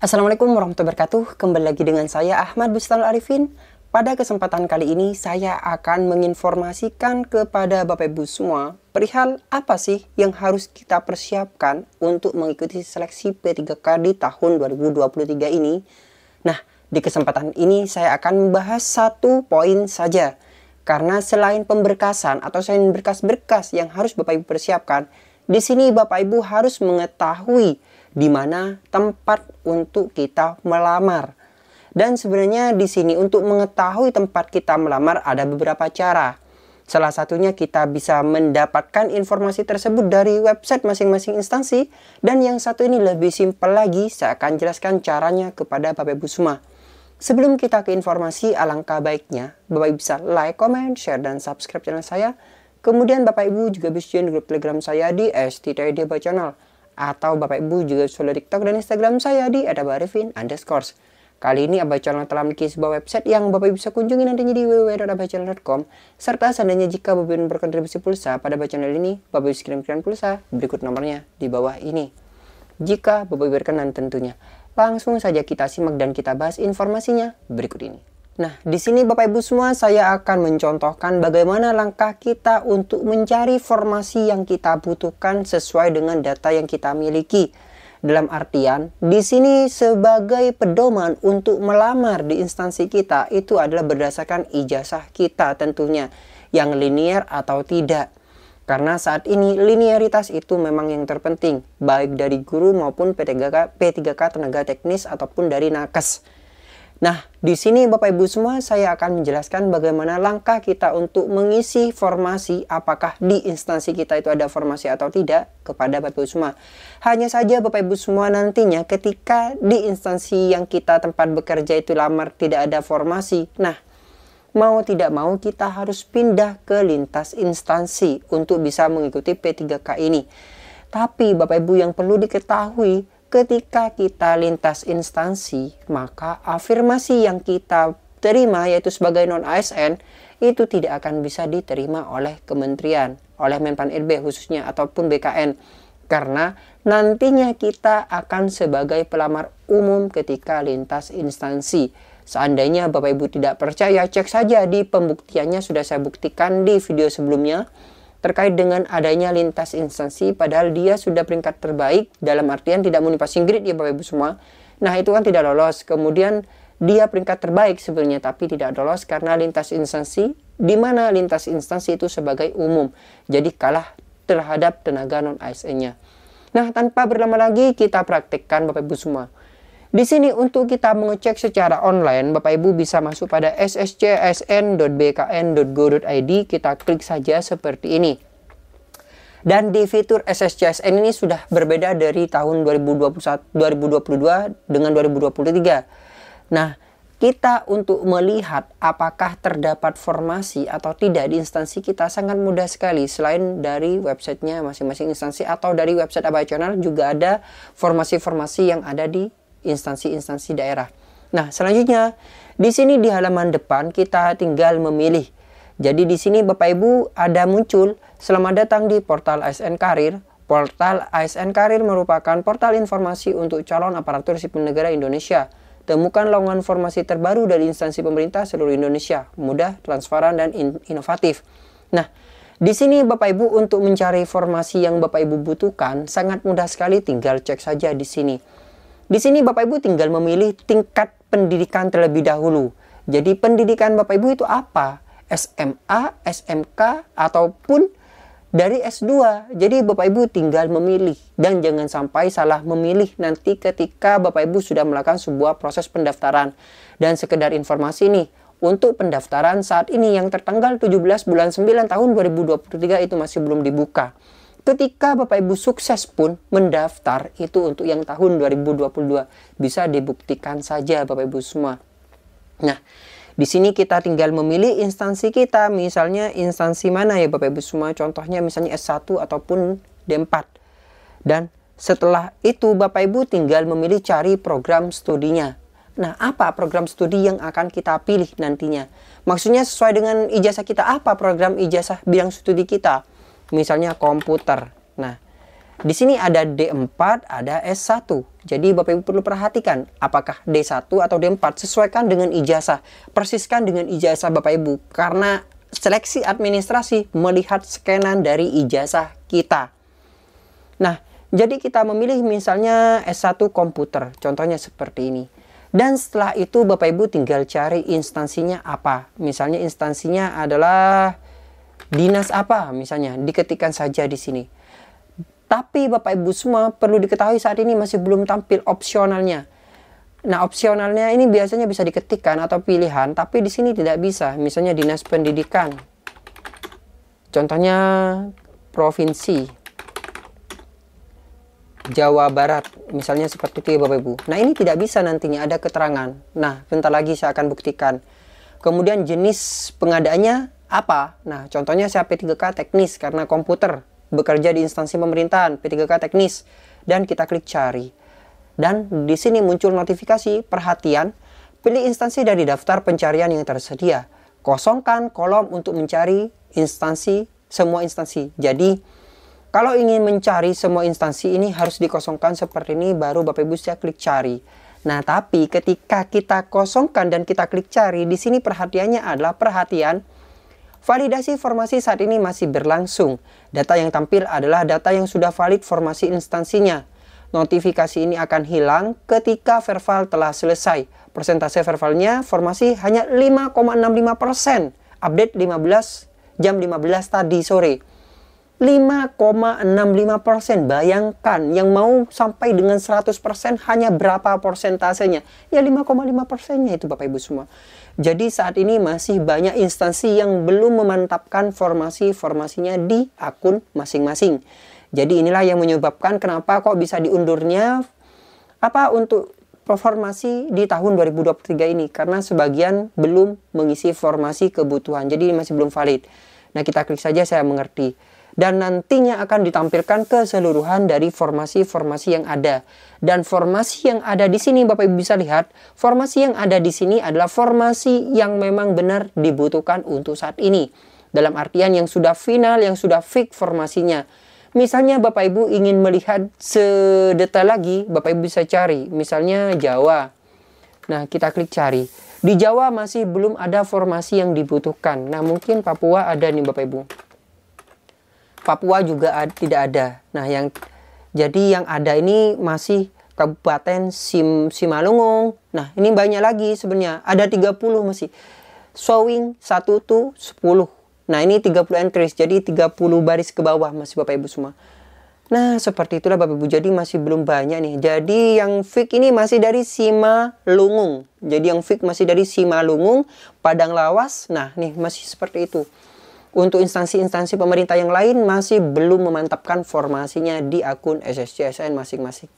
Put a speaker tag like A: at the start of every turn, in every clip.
A: Assalamualaikum warahmatullahi wabarakatuh. Kembali lagi dengan saya Ahmad Bustalul Arifin. Pada kesempatan kali ini saya akan menginformasikan kepada Bapak Ibu semua perihal apa sih yang harus kita persiapkan untuk mengikuti seleksi P3K di tahun 2023 ini. Nah, di kesempatan ini saya akan membahas satu poin saja. Karena selain pemberkasan atau selain berkas-berkas yang harus Bapak Ibu persiapkan, di sini Bapak Ibu harus mengetahui di mana tempat untuk kita melamar. Dan sebenarnya di sini untuk mengetahui tempat kita melamar ada beberapa cara. Salah satunya kita bisa mendapatkan informasi tersebut dari website masing-masing instansi. Dan yang satu ini lebih simpel lagi, saya akan jelaskan caranya kepada Bapak Ibu semua. Sebelum kita ke informasi, alangkah baiknya Bapak Ibu bisa like, comment, share, dan subscribe channel saya. Kemudian Bapak Ibu juga bisa join grup Telegram saya di @stid channel. Atau Bapak Ibu juga follow TikTok dan Instagram saya di @abarifin_. Kali ini Abah Channel telah memiliki sebuah website yang Bapak Ibu bisa kunjungi nantinya di www.abahchannel.com. Serta seandainya jika Bapak Ibu berkontribusi pulsa pada Abah Channel ini, Bapak Ibu kirim pulsa berikut nomornya di bawah ini. Jika Bapak Ibu berkenan tentunya. Langsung saja kita simak dan kita bahas informasinya berikut ini. Nah, di sini Bapak Ibu semua saya akan mencontohkan bagaimana langkah kita untuk mencari formasi yang kita butuhkan sesuai dengan data yang kita miliki. Dalam artian, di sini sebagai pedoman untuk melamar di instansi kita itu adalah berdasarkan ijazah kita tentunya, yang linear atau tidak. Karena saat ini linearitas itu memang yang terpenting, baik dari guru maupun P3K tenaga teknis ataupun dari nakes. Nah, di sini Bapak Ibu semua saya akan menjelaskan bagaimana langkah kita untuk mengisi formasi apakah di instansi kita itu ada formasi atau tidak kepada Bapak Ibu semua. Hanya saja Bapak Ibu semua nantinya ketika di instansi yang kita tempat bekerja itu lamar tidak ada formasi. Nah, mau tidak mau kita harus pindah ke lintas instansi untuk bisa mengikuti P3K ini. Tapi Bapak Ibu yang perlu diketahui, ketika kita lintas instansi, maka afirmasi yang kita terima yaitu sebagai non-ASN itu tidak akan bisa diterima oleh kementerian, oleh Menpan RB khususnya ataupun BKN. Karena nantinya kita akan sebagai pelamar umum ketika lintas instansi. Seandainya Bapak Ibu tidak percaya, cek saja di pembuktiannya sudah saya buktikan di video sebelumnya. Terkait dengan adanya lintas instansi padahal dia sudah peringkat terbaik dalam artian tidak memenuhi passing grade ya Bapak Ibu semua. Nah itu kan tidak lolos. Kemudian dia peringkat terbaik sebenarnya tapi tidak lolos karena lintas instansi, di mana lintas instansi itu sebagai umum. Jadi kalah terhadap tenaga non-ASN-nya. Nah tanpa berlama lagi kita praktekkan Bapak Ibu semua. Di sini untuk kita mengecek secara online, Bapak Ibu bisa masuk pada sscsn.bkn.go.id, kita klik saja seperti ini. Dan di fitur SSCSN ini sudah berbeda dari tahun 2022 dengan 2023. Nah, kita untuk melihat apakah terdapat formasi atau tidak di instansi kita sangat mudah sekali. Selain dari websitenya masing-masing instansi atau dari website Abah Channel juga ada formasi-formasi yang ada di instansi-instansi daerah. Nah, selanjutnya di sini di halaman depan kita tinggal memilih. Jadi di sini Bapak Ibu ada muncul selamat datang di portal ASN Karir. Portal ASN Karir merupakan portal informasi untuk calon aparatur sipil negara Indonesia. Temukan lowongan formasi terbaru dari instansi pemerintah seluruh Indonesia, mudah, transparan, dan inovatif. Nah, di sini Bapak Ibu untuk mencari formasi yang Bapak Ibu butuhkan sangat mudah sekali, tinggal cek saja di sini. Di sini Bapak Ibu tinggal memilih tingkat pendidikan terlebih dahulu. Jadi pendidikan Bapak Ibu itu apa? SMA, SMK, ataupun dari S2. Jadi Bapak Ibu tinggal memilih. Dan jangan sampai salah memilih nanti ketika Bapak Ibu sudah melakukan sebuah proses pendaftaran. Dan sekedar informasi nih, untuk pendaftaran saat ini yang tertanggal 17 bulan 9 tahun 2023 itu masih belum dibuka. Ketika Bapak Ibu sukses pun mendaftar itu untuk yang tahun 2022 bisa dibuktikan saja Bapak Ibu semua. Nah, di sini kita tinggal memilih instansi kita, misalnya instansi mana ya Bapak Ibu semua, contohnya misalnya S1 ataupun D4. Dan setelah itu Bapak Ibu tinggal memilih cari program studinya. Nah, apa program studi yang akan kita pilih nantinya? Maksudnya sesuai dengan ijazah kita, apa program ijazah bidang studi kita. Misalnya komputer. Nah, di sini ada D4, ada S1. Jadi Bapak Ibu perlu perhatikan apakah D1 atau D4. Sesuaikan dengan ijazah. Persiskan dengan ijazah Bapak Ibu. Karena seleksi administrasi melihat scanan dari ijazah kita. Nah, jadi kita memilih misalnya S1 komputer. Contohnya seperti ini. Dan setelah itu Bapak Ibu tinggal cari instansinya apa. Misalnya instansinya adalah dinas apa misalnya. Diketikkan saja di sini. Tapi Bapak Ibu semua perlu diketahui saat ini masih belum tampil opsionalnya. Nah, opsionalnya ini biasanya bisa diketikkan atau pilihan, tapi di sini tidak bisa. Misalnya Dinas Pendidikan. Contohnya Provinsi Jawa Barat. Misalnya seperti itu ya Bapak Ibu. Nah, ini tidak bisa nantinya ada keterangan. Nah, bentar lagi saya akan buktikan. Kemudian jenis pengadaannya apa? Nah, contohnya saya P3K teknis karena komputer. Bekerja di instansi pemerintahan, P3K teknis, dan kita klik cari. Dan di sini muncul notifikasi, perhatian, pilih instansi dari daftar pencarian yang tersedia. Kosongkan kolom untuk mencari instansi, semua instansi. Jadi, kalau ingin mencari semua instansi ini harus dikosongkan seperti ini, baru Bapak Ibu saya klik cari. Nah, tapi ketika kita kosongkan dan kita klik cari, di sini perhatiannya adalah perhatian, validasi formasi saat ini masih berlangsung. Data yang tampil adalah data yang sudah valid formasi instansinya. Notifikasi ini akan hilang ketika verbal telah selesai. Persentase verbalnya formasi hanya 5,65%. Update 15 jam 15 tadi sore. 5,65%. Bayangkan yang mau sampai dengan 100% hanya berapa persentasenya? Ya 5,5%-nya itu Bapak Ibu semua. Jadi saat ini masih banyak instansi yang belum memantapkan formasinya di akun masing-masing. Jadi inilah yang menyebabkan kenapa kok bisa diundurnya untuk formasi di tahun 2023 ini. Karena sebagian belum mengisi formasi kebutuhan. Jadi masih belum valid. Nah, kita klik saja saya mengerti. Dan nantinya akan ditampilkan keseluruhan dari formasi-formasi yang ada. Dan formasi yang ada di sini Bapak Ibu bisa lihat, formasi yang ada di sini adalah formasi yang memang benar dibutuhkan untuk saat ini. Dalam artian yang sudah final, yang sudah fix formasinya. Misalnya Bapak Ibu ingin melihat sedetail lagi, Bapak Ibu bisa cari. Misalnya Jawa. Nah, kita klik cari. Di Jawa masih belum ada formasi yang dibutuhkan. Nah, mungkin Papua ada nih Bapak Ibu. Papua juga tidak ada. Nah, jadi yang ada ini masih Kabupaten Simalungun. Nah, ini banyak lagi sebenarnya. Ada 30 masih. Showing 1 to 10. Nah, ini 30 entries. Jadi 30 baris ke bawah masih Bapak Ibu semua. Nah, seperti itulah Bapak Ibu. Jadi masih belum banyak nih. Jadi yang fix ini masih dari Simalungun. Jadi yang fix masih dari Simalungun, Padang Lawas. Nah, nih masih seperti itu. Untuk instansi-instansi pemerintah yang lain masih belum memantapkan formasinya di akun SSCSN masing-masing.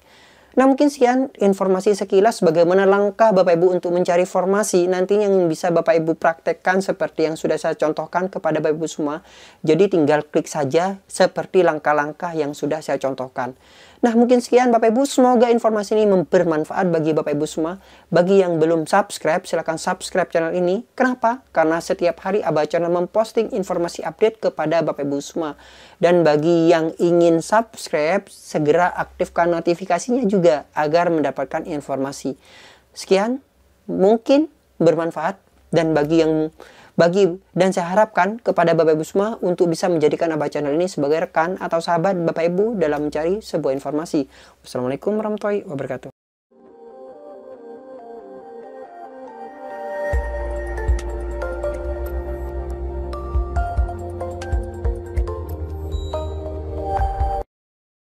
A: Nah, mungkin sekian informasi sekilas bagaimana langkah Bapak Ibu untuk mencari formasi nantinya yang bisa Bapak Ibu praktekkan seperti yang sudah saya contohkan kepada Bapak Ibu semua. Jadi tinggal klik saja seperti langkah-langkah yang sudah saya contohkan. Nah, mungkin sekian Bapak Ibu, semoga informasi ini bermanfaat bagi Bapak Ibu semua. Bagi yang belum subscribe, silahkan subscribe channel ini. Kenapa? Karena setiap hari Abah Channel memposting informasi update kepada Bapak Ibu semua. Dan bagi yang ingin subscribe, segera aktifkan notifikasinya juga agar mendapatkan informasi. Sekian, mungkin bermanfaat dan dan saya harapkan kepada Bapak Ibu semua untuk bisa menjadikan Abah Channel ini sebagai rekan atau sahabat Bapak Ibu dalam mencari sebuah informasi. Wassalamualaikum warahmatullahi wabarakatuh.